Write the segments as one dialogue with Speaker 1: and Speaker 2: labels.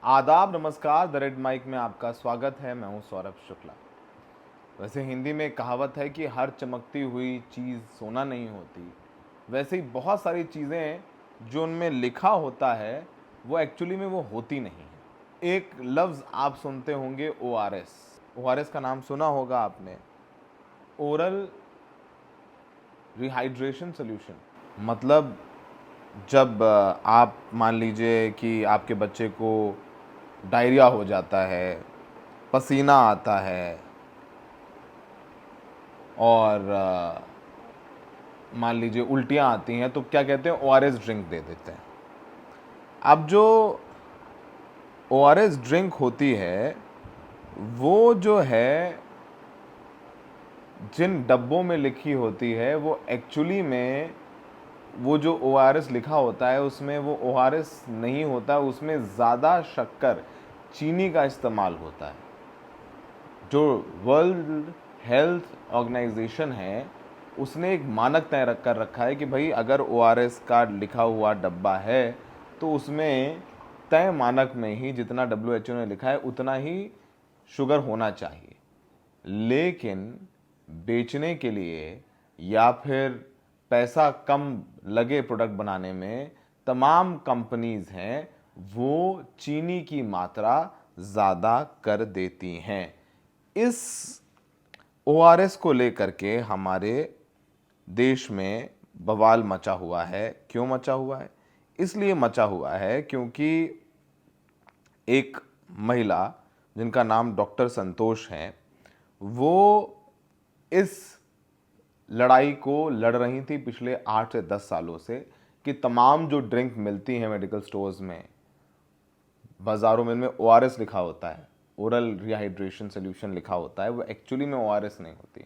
Speaker 1: आदाब, नमस्कार। The red mic में आपका स्वागत है। मैं हूं सौरभ शुक्ला। वैसे हिंदी में एक कहावत है कि हर चमकती हुई चीज़ सोना नहीं होती। वैसे ही बहुत सारी चीज़ें जो उनमें लिखा होता है वो एक्चुअली में वो होती नहीं है। एक लफ्ज़ आप सुनते होंगे, ORS। ORS का नाम सुना होगा आपने, ओरल रिहाइड्रेशन सोल्यूशन। मतलब जब आप मान लीजिए कि आपके बच्चे को डायरिया हो जाता है, पसीना आता है और मान लीजिए उल्टियाँ आती हैं, तो क्या कहते हैं, ORS ड्रिंक दे देते हैं। अब जो ORS ड्रिंक होती है वो जो है जिन डब्बों में लिखी होती है वो एक्चुअली में वो जो ORS लिखा होता है उसमें वो ORS नहीं होता, उसमें ज़्यादा शक्कर, चीनी का इस्तेमाल होता है। जो वर्ल्ड हेल्थ ऑर्गेनाइजेशन है उसने एक मानक तय कर रखा है कि भाई अगर ORS का लिखा हुआ डब्बा है तो उसमें तय मानक में ही जितना WHO ने लिखा है उतना ही शुगर होना चाहिए। लेकिन बेचने के लिए या फिर पैसा कम लगे प्रोडक्ट बनाने में तमाम कंपनीज हैं वो चीनी की मात्रा ज़्यादा कर देती हैं। इस ORS को लेकर के हमारे देश में बवाल मचा हुआ है। क्यों मचा हुआ है? इसलिए मचा हुआ है क्योंकि एक महिला जिनका नाम डॉक्टर संतोष है, वो इस लड़ाई को लड़ रही थी पिछले 8 से 10 सालों से कि तमाम जो ड्रिंक मिलती हैं मेडिकल स्टोर्स में, बाज़ारों में, उनमें ORS लिखा होता है, ओरल रिहाइड्रेशन सोल्यूशन लिखा होता है, वो एक्चुअली में ORS नहीं होती।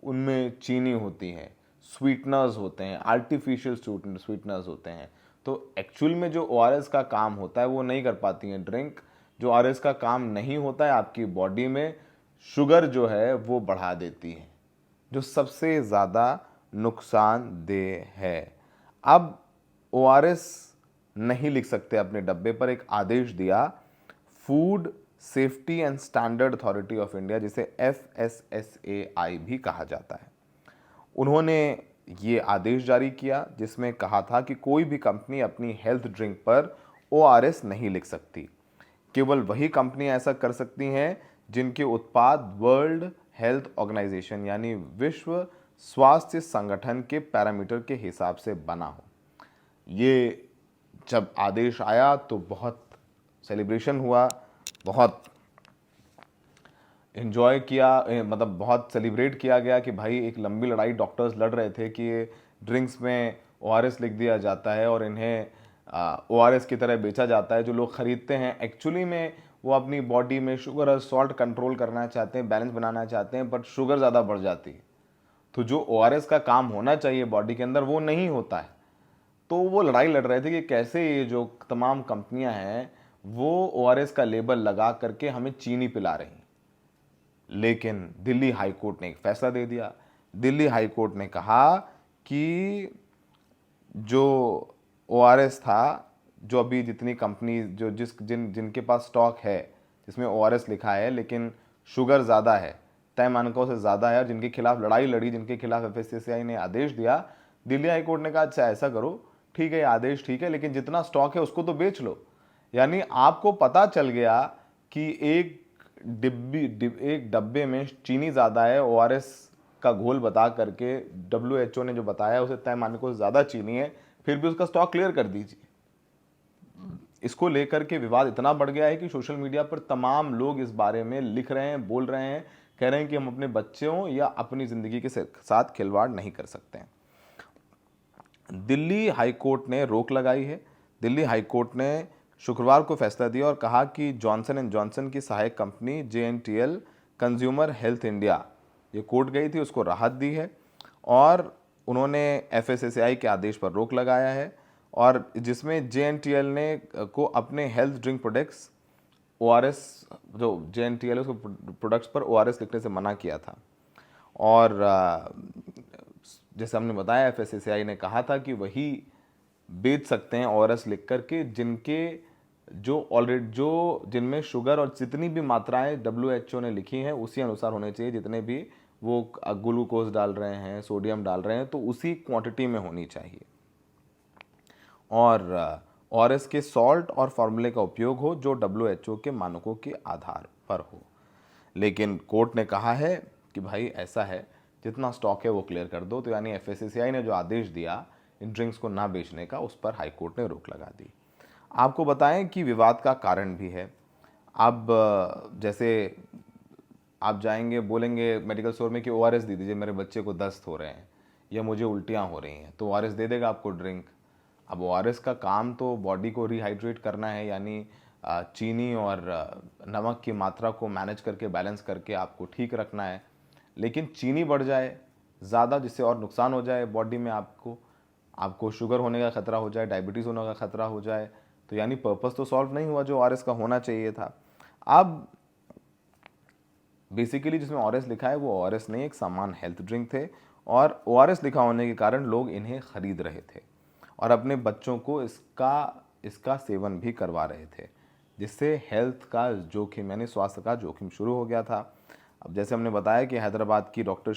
Speaker 1: उनमें चीनी होती है, स्वीटनर्स होते हैं, आर्टिफिशियल स्वीटनर्स होते हैं। तो एक्चुअल में जो ORS का काम होता है वो नहीं कर पाती हैं ड्रिंक। जो ORS का काम नहीं होता है आपकी बॉडी में शुगर जो है वो बढ़ा देती है, जो सबसे ज़्यादा नुकसानदेह है। अब ORS नहीं लिख सकते अपने डब्बे पर, एक आदेश दिया food safety and standard authority of India, जिसे FSSAI भी कहा जाता है। उन्होंने ये आदेश जारी किया जिसमें कहा था कि कोई भी कंपनी अपनी हेल्थ ड्रिंक पर ORS नहीं लिख सकती। केवल वही कंपनी ऐसा कर सकती हैं जिनके उत्पाद वर्ल्ड हेल्थ ऑर्गेनाइजेशन यानी विश्व स्वास्थ्य संगठन के पैरामीटर के हिसाब से बना हो। ये जब आदेश आया तो बहुत सेलिब्रेशन हुआ, बहुत इन्जॉय किया, मतलब बहुत सेलिब्रेट किया गया कि भाई एक लंबी लड़ाई डॉक्टर्स लड़ रहे थे कि ये ड्रिंक्स में ORS लिख दिया जाता है और इन्हें ORS की तरह बेचा जाता है। जो लोग ख़रीदते हैं एक्चुअली में वो अपनी बॉडी में शुगर और सॉल्ट कंट्रोल करना चाहते हैं, बैलेंस बनाना चाहते हैं, बट शुगर ज़्यादा बढ़ जाती है। तो जो ORS का काम होना चाहिए बॉडी के अंदर वो नहीं होता है। तो वो लड़ाई लड़ रहे थे कि कैसे ये जो तमाम कंपनियां हैं वो ORS का लेबल लगा करके हमें चीनी पिला रही। लेकिन दिल्ली हाई कोर्ट ने एक फैसला दे दिया। दिल्ली हाई कोर्ट ने कहा कि जो ORS था, जो अभी जितनी कंपनी जो जिनके पास स्टॉक है जिसमें ORS लिखा है लेकिन शुगर ज़्यादा है, तय मानकों से ज़्यादा है, और जिनके खिलाफ लड़ाई लड़ी, जिनके खिलाफ FSSAI ने आदेश दिया, दिल्ली हाई कोर्ट ने कहा अच्छा ऐसा करो, ठीक है, ये आदेश ठीक है, लेकिन जितना स्टॉक है उसको तो बेच लो। यानी आपको पता चल गया कि एक डब्बे में चीनी ज़्यादा है, ORS का घोल बता करके WHO ने जो बताया उसे तय मानकों से ज़्यादा चीनी है, फिर भी उसका स्टॉक क्लियर कर दीजिए। इसको लेकर के विवाद इतना बढ़ गया है कि सोशल मीडिया पर तमाम लोग इस बारे में लिख रहे हैं, बोल रहे हैं, कह रहे हैं कि हम अपने बच्चों या अपनी ज़िंदगी के साथ खिलवाड़ नहीं कर सकते हैं। दिल्ली हाई कोर्ट ने रोक लगाई है। दिल्ली हाई कोर्ट ने शुक्रवार को फैसला दिया और कहा कि जॉनसन एंड जॉनसन की सहायक company JNTL consumer health India, ये कोर्ट गई थी, उसको राहत दी है और उन्होंने FSSAI के आदेश पर रोक लगाया है, और जिसमें JNTL ने को अपने हेल्थ ड्रिंक प्रोडक्ट्स ORS, जो JNTL उसको प्रोडक्ट्स पर ORS लिखने से मना किया था। और जैसे हमने बताया FSSAI ने कहा था कि वही बेच सकते हैं ORS लिख करके जिनके जो ऑलरेडी जो जिनमें शुगर और जितनी भी मात्राएं WHO ने लिखी हैं उसी अनुसार होने चाहिए, जितने भी वो ग्लूकोज डाल रहे हैं, सोडियम डाल रहे हैं, तो उसी क्वांटिटी में होनी चाहिए। और इसके सॉल्ट और फार्मूले का उपयोग हो जो WHO के मानकों के आधार पर हो। लेकिन कोर्ट ने कहा है कि भाई ऐसा है, जितना स्टॉक है वो क्लियर कर दो। तो यानी FSSAI ने जो आदेश दिया इन ड्रिंक्स को ना बेचने का, उस पर हाई कोर्ट ने रोक लगा दी। आपको बताएं कि विवाद का कारण भी है। अब जैसे आप जाएंगे, बोलेंगे मेडिकल स्टोर में कि ORS दे दीजिए, मेरे बच्चे को दस्त हो रहे हैं या मुझे उल्टियाँ हो रही हैं, तो ORS दे देगा आपको ड्रिंक। अब ORS का काम तो बॉडी को रिहाइड्रेट करना है, यानी चीनी और नमक की मात्रा को मैनेज करके, बैलेंस करके आपको ठीक रखना है। लेकिन चीनी बढ़ जाए ज़्यादा, जिससे और नुकसान हो जाए बॉडी में, आपको शुगर होने का खतरा हो जाए, डायबिटीज़ होने का खतरा हो जाए, तो यानी पर्पस तो सॉल्व नहीं हुआ जो ORS का होना चाहिए था। अब बेसिकली जिसमें ORS लिखा है वो ORS नहीं, एक सामान्य हेल्थ ड्रिंक थे, और ORS लिखा होने के कारण लोग इन्हें खरीद रहे थे और अपने बच्चों को इसका सेवन भी करवा रहे थे, जिससे हेल्थ का जोखिम यानी स्वास्थ्य का जोखिम शुरू हो गया था। अब जैसे हमने बताया कि हैदराबाद की डॉक्टर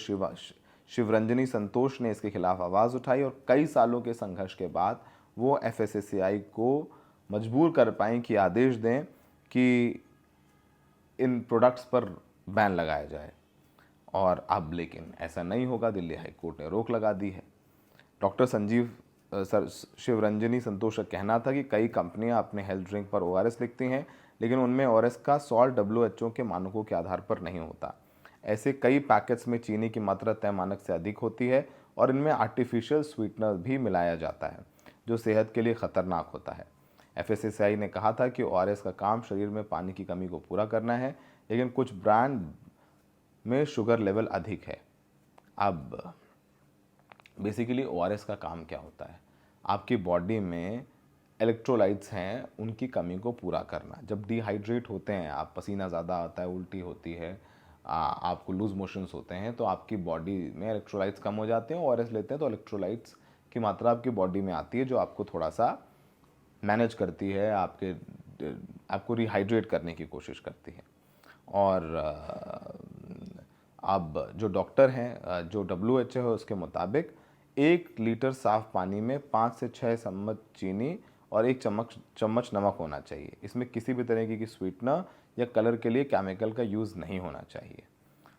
Speaker 1: शिवरंजनी संतोष ने इसके खिलाफ आवाज़ उठाई और कई सालों के संघर्ष के बाद वो FSSAI को मजबूर कर पाएँ कि आदेश दें कि इन प्रोडक्ट्स पर बैन लगाया जाए। और अब लेकिन ऐसा नहीं होगा, दिल्ली हाई कोर्ट ने रोक लगा दी है। डॉक्टर शिवरंजनी संतोष का कहना था कि कई कंपनियां अपने हेल्थ ड्रिंक पर ORS लिखती हैं, लेकिन उनमें ORS का सॉल्ट WHO के मानकों के आधार पर नहीं होता। ऐसे कई पैकेट्स में चीनी की मात्रा तय मानक से अधिक होती है और इनमें आर्टिफिशियल स्वीटनर भी मिलाया जाता है, जो सेहत के लिए खतरनाक होता है। FSSAI ने कहा था कि ORS का काम शरीर में पानी की कमी को पूरा करना है, लेकिन कुछ ब्रांड में शुगर लेवल अधिक है। अब बेसिकली ORS का काम क्या होता है? आपकी बॉडी में इलेक्ट्रोलाइट्स हैं, उनकी कमी को पूरा करना। जब डिहाइड्रेट होते हैं आप, पसीना ज़्यादा आता है, उल्टी होती है, आपको लूज मोशंस होते हैं, तो आपकी बॉडी में इलेक्ट्रोलाइट्स कम हो जाते हैं। ORS लेते हैं तो इलेक्ट्रोलाइट्स की मात्रा आपकी बॉडी में आती है, जो आपको थोड़ा सा मैनेज करती है, आपको रिहाइड्रेट करने की कोशिश करती है। और अब जो डॉक्टर हैं, जो WHO है उसके मुताबिक 1 लीटर साफ पानी में 5 से 6 चम्मच चीनी और 1 चम्मच नमक होना चाहिए। इसमें किसी भी तरीके की स्वीटनर या कलर के लिए केमिकल का यूज़ नहीं होना चाहिए।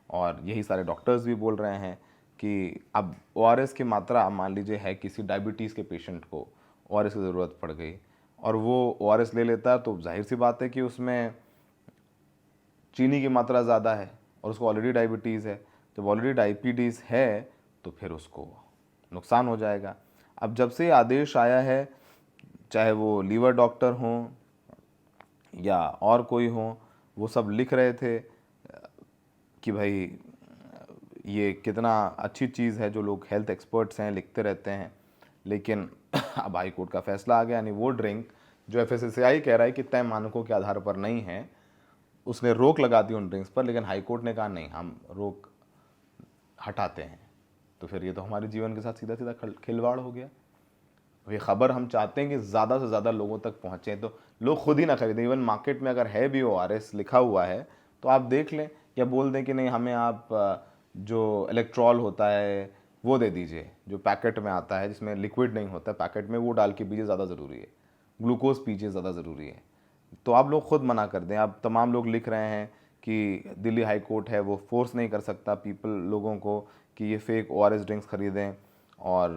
Speaker 1: और यही सारे डॉक्टर्स भी बोल रहे हैं कि अब ORS की मात्रा, मान लीजिए है किसी डायबिटीज़ के पेशेंट को ORS की ज़रूरत पड़ गई और वो ORS ले लेता है, तो जाहिर सी बात है कि उसमें चीनी की मात्रा ज़्यादा है और उसको ऑलरेडी डायबिटीज़ है। जब ऑलरेडी डायबिटीज़ है तो फिर उसको नुकसान हो जाएगा। अब जब से आदेश आया है, चाहे वो लीवर डॉक्टर हों या और कोई हों, वो सब लिख रहे थे कि भाई ये कितना अच्छी चीज़ है, जो लोग हेल्थ एक्सपर्ट्स हैं लिखते रहते हैं। लेकिन अब हाई कोर्ट का फैसला आ गया, यानी वो ड्रिंक जो FSSAI कह रहा है कि तय मानकों के आधार पर नहीं है, उसने रोक लगा दी उन ड्रिंक्स पर। लेकिन हाई कोर्ट ने कहा नहीं, हम रोक हटाते हैं। तो फिर ये तो हमारे जीवन के साथ सीधा सीधा खिलवाड़ हो गया। ये खबर हम चाहते हैं कि ज़्यादा से ज़्यादा लोगों तक पहुँचे, तो लोग खुद ही ना खरीदें। इवन मार्केट में अगर है भी ORS लिखा हुआ है तो आप देख लें, या बोल दें कि नहीं, हमें आप जो इलेक्ट्रॉल होता है वो दे दीजिए, जो पैकेट में आता है, जिसमें लिक्विड नहीं होता पैकेट में, वो डाल के पीजिए, ज़्यादा ज़रूरी है। ग्लूकोज पीजिए, ज़्यादा ज़रूरी है। तो आप लोग खुद मना कर दें। अब तमाम लोग लिख रहे हैं कि दिल्ली हाई कोर्ट है वो फोर्स नहीं कर सकता लोगों को कि ये फेक ORS ड्रिंक्स खरीदें। और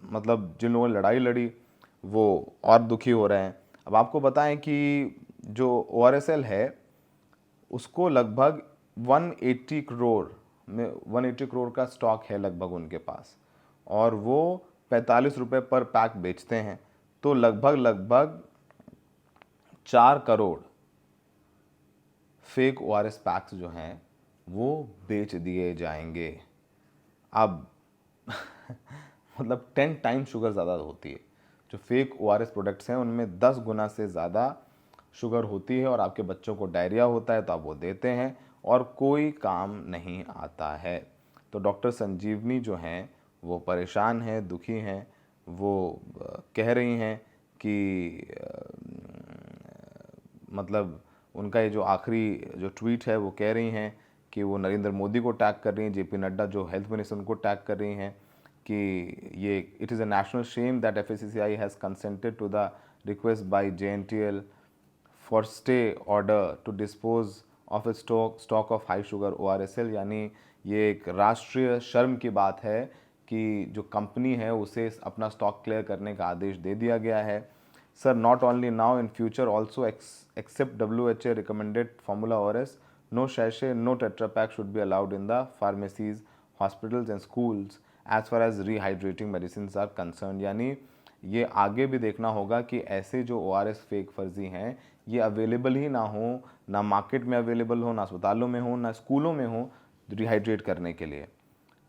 Speaker 1: मतलब जिन लोगों ने लड़ाई लड़ी वो और दुखी हो रहे हैं। अब आपको बताएं कि जो ORSL है उसको लगभग 180 करोड़ का स्टॉक है लगभग उनके पास, और वो 45 रुपये पर पैक बेचते हैं। तो लगभग 4 करोड़ फेक ORS पैक्स जो हैं वो बेच दिए जाएंगे। अब मतलब 10 टाइम शुगर ज़्यादा होती है। जो फेक ORS प्रोडक्ट्स हैं उनमें 10 गुना से ज़्यादा शुगर होती है, और आपके बच्चों को डायरिया होता है तो आप वो देते हैं और कोई काम नहीं आता है। तो डॉक्टर संजीवनी जो हैं वो परेशान हैं, दुखी हैं। वो कह रही हैं कि मतलब उनका ये जो आखिरी जो ट्वीट है वो कह रही हैं कि वो नरेंद्र मोदी को टैग कर रही हैं, जेपी नड्डा जो हेल्थ मिनिस्टर उनको टैग कर रही हैं कि ये it is a national shame that FSSAI has consented to the request by JNTL for stay order to dispose of a stock of high sugar ORSL। यानी ये एक राष्ट्रीय शर्म की बात है कि जो कंपनी है उसे अपना स्टॉक क्लियर करने का आदेश दे दिया गया है। Sir, not only now, in future also except WHO recommended formula ORS, no sachet, no Tetra Pak should be allowed in the pharmacies, hospitals and schools as far as rehydrating medicines are concerned। यानी ये आगे भी देखना होगा कि ऐसे जो ORS fake फर्जी हैं ये अवेलेबल ही ना हो, ना मार्केट में अवेलेबल हो, ना अस्पतालों में हो, ना स्कूलों में हो रिहाइड्रेट करने के लिए।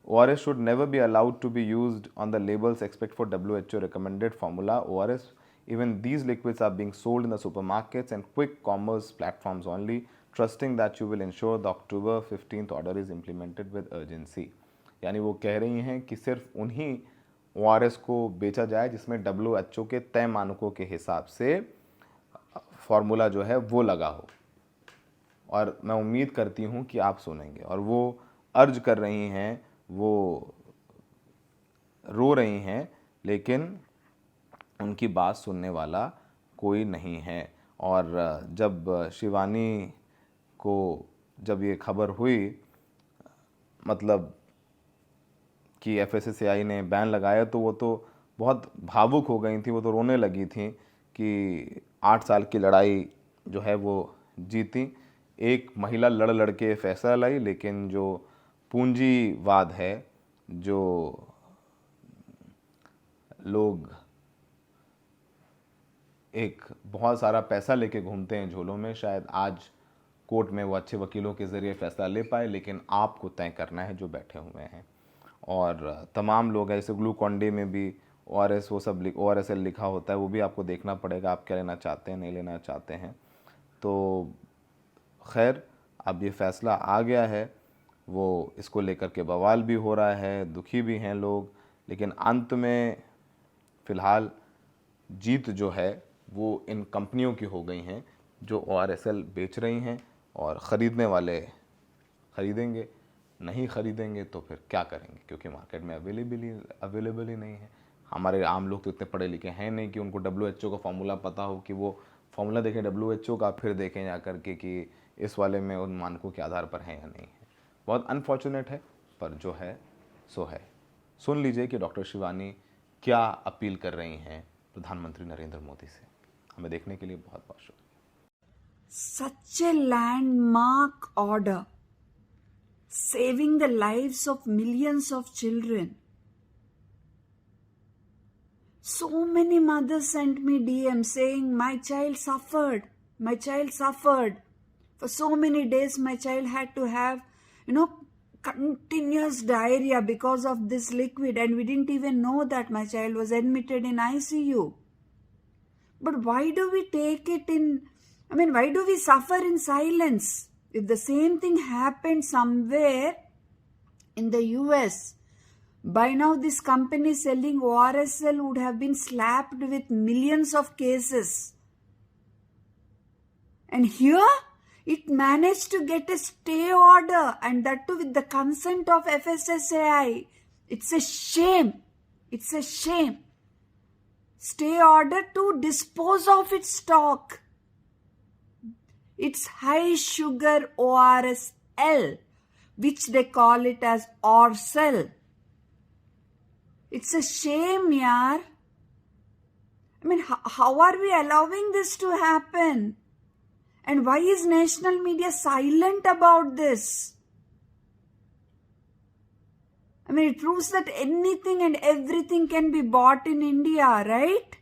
Speaker 1: ORS should never be allowed to be used on the labels except for WHO recommended formula ORS. Even these liquids are being sold in the supermarkets and quick commerce platforms only, trusting that you will ensure the October 15th order is implemented with urgency। यानी वो कह रही हैं कि सिर्फ उन्हीं ORS को बेचा जाए जिसमें WHO के तय मानकों के हिसाब से फॉर्मूला जो है वो लगा हो। और मैं उम्मीद करती हूँ कि आप सुनेंगे। और वो अर्ज कर रही हैं, वो रो रही हैं, लेकिन उनकी बात सुनने वाला कोई नहीं है। और जब शिवानी को जब ये खबर हुई, मतलब कि FSSAI ने बैन लगाया, तो वो तो बहुत भावुक हो गई थी, वो तो रोने लगी थी कि 8 साल की लड़ाई जो है वो जीती। एक महिला लड़ लड़ के फैसला लाई, लेकिन जो पूंजीवाद है, जो लोग एक बहुत सारा पैसा लेके घूमते हैं झोलों में, शायद आज कोर्ट में वो अच्छे वकीलों के ज़रिए फ़ैसला ले पाए, लेकिन आपको तय करना है जो बैठे हुए हैं। और तमाम लोग हैं, जैसे ग्लूकॉन-डी में भी ORS वो सब ORSL लिखा होता है, वो भी आपको देखना पड़ेगा आप क्या लेना चाहते हैं, नहीं लेना चाहते हैं। तो खैर, अब ये फ़ैसला आ गया है, वो इसको लेकर के बवाल भी हो रहा है, दुखी भी हैं लोग, लेकिन अंत में फ़िलहाल जीत जो है वो इन कंपनियों की हो गई हैं जो ORSL बेच रही हैं। और ख़रीदने वाले ख़रीदेंगे, नहीं ख़रीदेंगे तो फिर क्या करेंगे, क्योंकि मार्केट में अवेलेबल ही नहीं है। हमारे आम लोग तो इतने पढ़े लिखे हैं नहीं कि उनको WHO का फॉर्मूला पता हो कि वो फॉर्मूला देखें WHO का, फिर देखें जा कर के कि इस वाले में उन मानकों के आधार पर है या नहीं है। बहुत अनफॉर्चुनेट है, पर जो है सो है। सुन लीजिए कि डॉक्टर शिवानी क्या अपील कर रही हैं प्रधानमंत्री नरेंद्र मोदी से। हमें देखने के लिए बहुत बहुत शुक्रिया।
Speaker 2: Such a landmark order, saving the lives of millions of children. So many mothers sent me DM saying, my child suffered. For so many days, my child had to have, continuous diarrhea because of this liquid, and we didn't even know that my child was admitted in ICU. But why do we why do we suffer in silence? If the same thing happened somewhere in the US, by now this company selling ORSL would have been slapped with millions of cases. And here, it managed to get a stay order, and that too with the consent of FSSAI. It's a shame. Stay order to dispose of its stock. It's high sugar ORSL, which they call it as ORSL. It's a shame, yaar. How are we allowing this to happen? And why is national media silent about this? It proves that anything and everything can be bought in India, right?